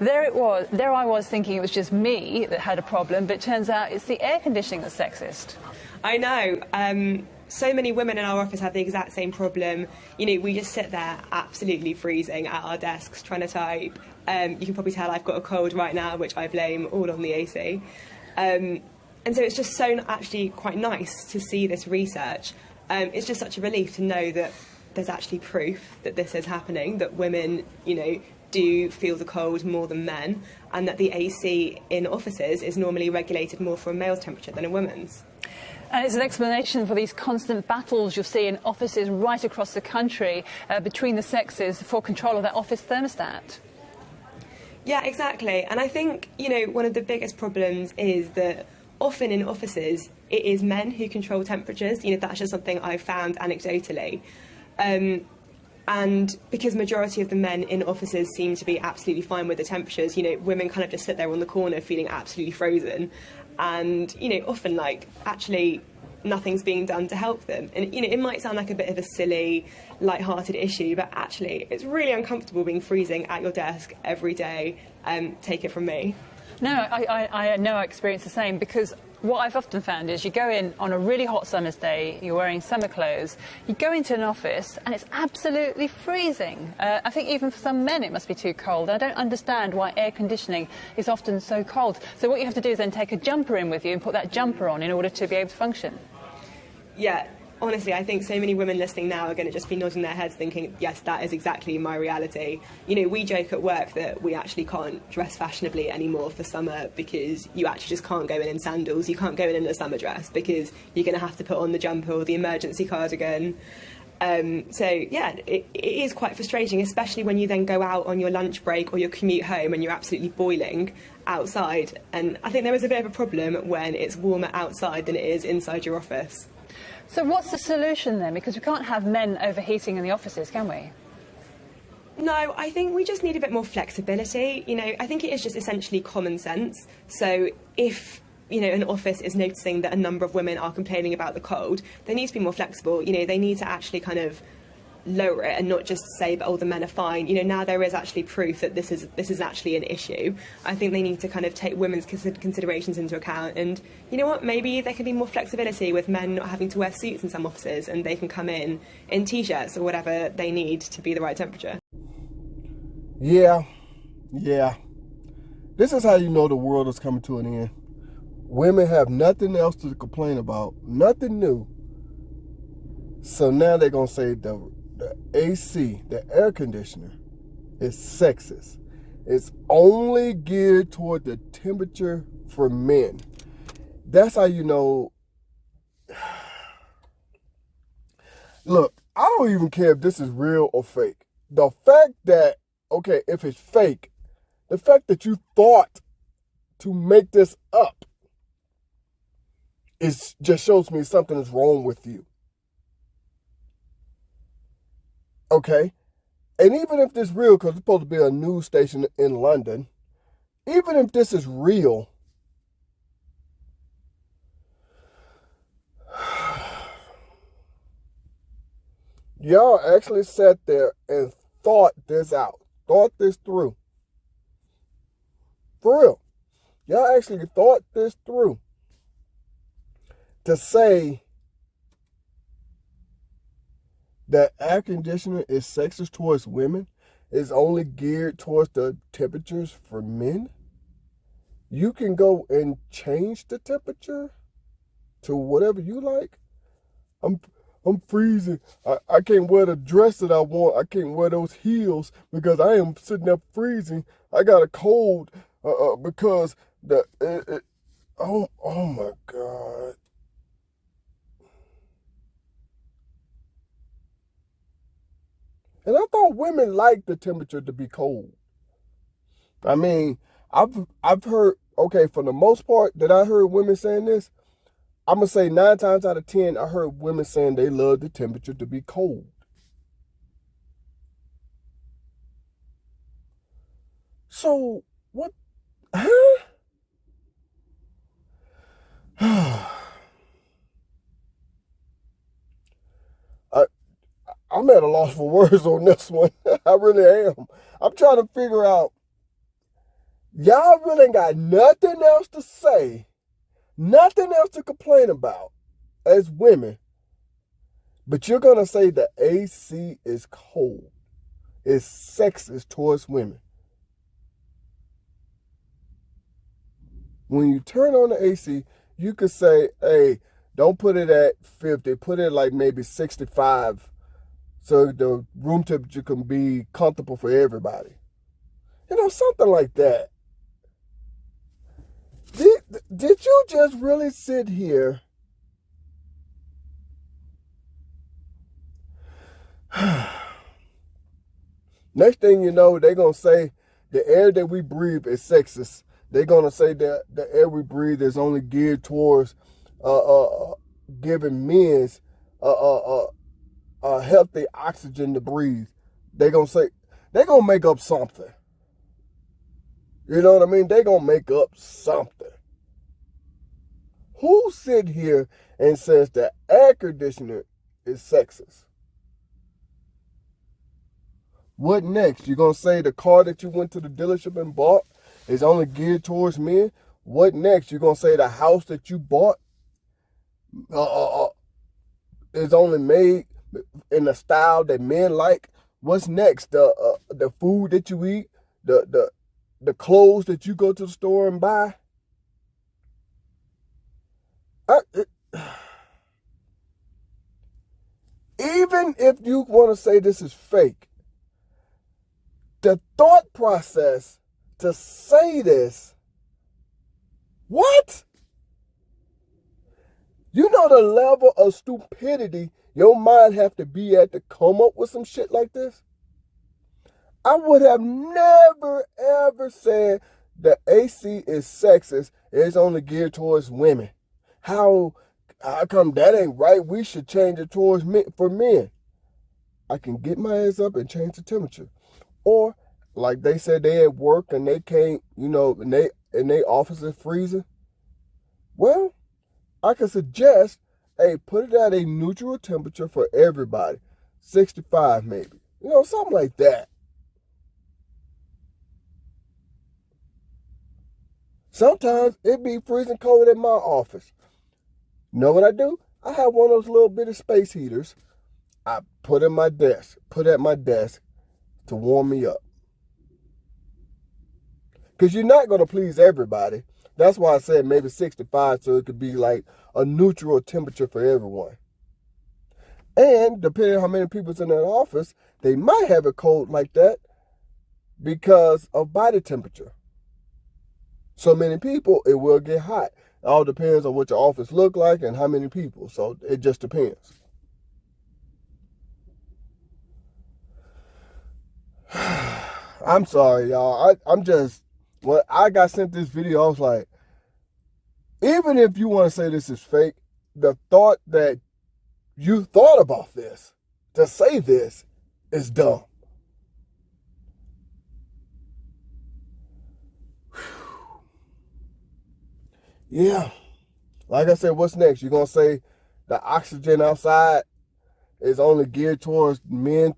There it was. There I was thinking it was just me that had a problem, but it turns out it's the air conditioning that's sexist. I know. So many women in our office have the exact same problem. You know, we just sit there absolutely freezing at our desks trying to type. You can probably tell I've got a cold right now, which I blame all on the AC. And so it's just so actually quite nice to see this research. It's just such a relief to know that there's actually proof that this is happening, that women, you know, do feel the cold more than men, and that the AC in offices is normally regulated more for a male's temperature than a woman's. And it's an explanation for these constant battles you'll see in offices right across the country between the sexes for control of that office thermostat. Yeah, exactly. And I think, you know, one of the biggest problems is that often in offices, it is men who control temperatures. You know, that's just something I've found anecdotally. And because majority of the men in offices seem to be absolutely fine with the temperatures, you know, women kind of just sit there on the corner feeling absolutely frozen. And, you know, often, like, actually nothing's being done to help them. And, you know, it might sound like a bit of a silly, light-hearted issue, but actually it's really uncomfortable being freezing at your desk every day. Take it from me. No, I know I experience the same, because what I've often found is you go in on a really hot summer's day, you're wearing summer clothes, you go into an office and it's absolutely freezing. I think even for some men it must be too cold. I don't understand why air conditioning is often so cold. So what you have to do is then take a jumper in with you and put that jumper on in order to be able to function. Yeah. Honestly, I think so many women listening now are going to just be nodding their heads thinking, yes, that is exactly my reality. You know, we joke at work that we actually can't dress fashionably anymore for summer because you actually just can't go in sandals. You can't go in a summer dress because you're going to have to put on the jumper or the emergency cardigan. So, yeah, it is quite frustrating, especially when you then go out on your lunch break or your commute home and you're absolutely boiling outside. And I think there is a bit of a problem when it's warmer outside than it is inside your office. So what's the solution then? Because we can't have men overheating in the offices, can we? No, I think we just need a bit more flexibility. You know, I think it is just essentially common sense. So if, you know, an office is noticing that a number of women are complaining about the cold, they need to be more flexible. You know, they need to actually kind of lower it and not just say, oh, the men are fine. You know, now there is actually proof that this is actually an issue. I think they need to kind of take women's considerations into account. And you know what, maybe there can be more flexibility with men not having to wear suits in some offices, and they can come in T-shirts or whatever they need to be the right temperature. Yeah. This is how you know the world is coming to an end. Women have nothing else to complain about, nothing new. So now they're going to say the AC, the air conditioner, is sexist. It's only geared toward the temperature for men. That's how you know. Look, I don't even care if this is real or fake. The fact that, okay, if it's fake, the fact that you thought to make this up just shows me something is wrong with you. Okay? And even if this is real, because it's supposed to be a news station in London, even if this is real, y'all actually sat there and thought this out, thought this through. For real. Y'all actually thought this through. To say that air conditioner is sexist towards women, is only geared towards the temperatures for men. You can go and change the temperature to whatever you like. I'm freezing. I can't wear the dress that I want. I can't wear those heels because I am sitting there freezing. I got a cold because oh my God. And I thought women like the temperature to be cold. I mean, I've heard, okay, for the most part that I heard women saying this, I'm going to say 9 times out of 10, I heard women saying they love the temperature to be cold. So, what? Huh? I'm at a loss for words on this one. I really am. I'm trying to figure out Y'all really ain't got nothing else to say, nothing else to complain about as women, but you're going to say the AC is cold, is sexist towards women. When you turn on the AC, you could say, hey, don't put it at 50, put it like maybe 65 so the room temperature can be comfortable for everybody. You know, something like that. Did you just really sit here? Next thing you know, they're going to say the air that we breathe is sexist. They're going to say that the air we breathe is only geared towards giving men's healthy oxygen to breathe. They're going to say, they're going to make up something. You know what I mean? They're going to make up something. Who sit here and says that air conditioner is sexist? What next? You're going to say the car that you went to the dealership and bought is only geared towards men? What next? You're going to say the house that you bought is only made in a style that men like? What's next? The food that you eat? The clothes that you go to the store and buy? Even if you want to say this is fake, the thought process to say this, what? You know the level of stupidity your mind have to be at to come up with some shit like this? I would have never, ever said the AC is sexist. It's only geared towards women. How come that ain't right? We should change it towards men, for men. I can get my ass up and change the temperature. Or, like they said, they at work and they can't, you know, and they office is freezing. Well, I can suggest, hey, put it at a neutral temperature for everybody. 65 maybe. You know, something like that. Sometimes it be freezing cold in my office. You know what I do? I have one of those little bitty space heaters I put at my desk to warm me up. Because you're not going to please everybody. That's why I said maybe 65 so it could be like a neutral temperature for everyone. And depending on how many people's in that office, they might have it cold like that because of body temperature. So many people, it will get hot. It all depends on what your office look like and how many people. So it just depends. I'm sorry, y'all. When I got sent this video, I was like, even if you want to say this is fake, the thought that you thought about this, to say this, is dumb. Yeah. Like I said, what's next? You're going to say the oxygen outside is only geared towards men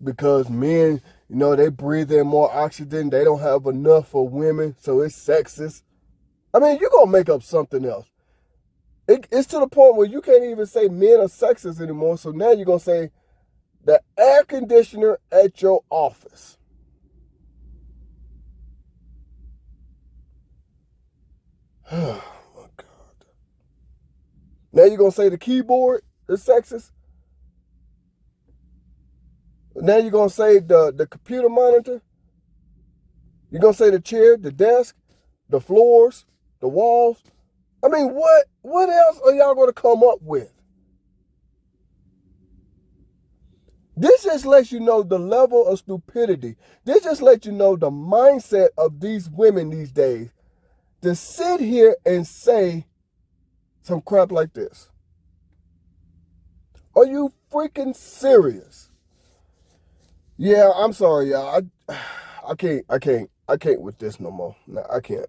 because men, you know, they breathe in more oxygen. They don't have enough for women, so it's sexist. I mean, you're going to make up something else. It's to the point where you can't even say men are sexist anymore, so now you're going to say the air conditioner at your office. Oh, my God. Now you're going to say the keyboard is sexist? Now you're going to say the computer monitor? You're going to say the chair, the desk, the floors, the walls? I mean, what else are y'all going to come up with? This just lets you know the level of stupidity. This just lets you know the mindset of these women these days to sit here and say some crap like this. Are you freaking serious? Yeah, I'm sorry, y'all. I can't with this no more. No, I can't.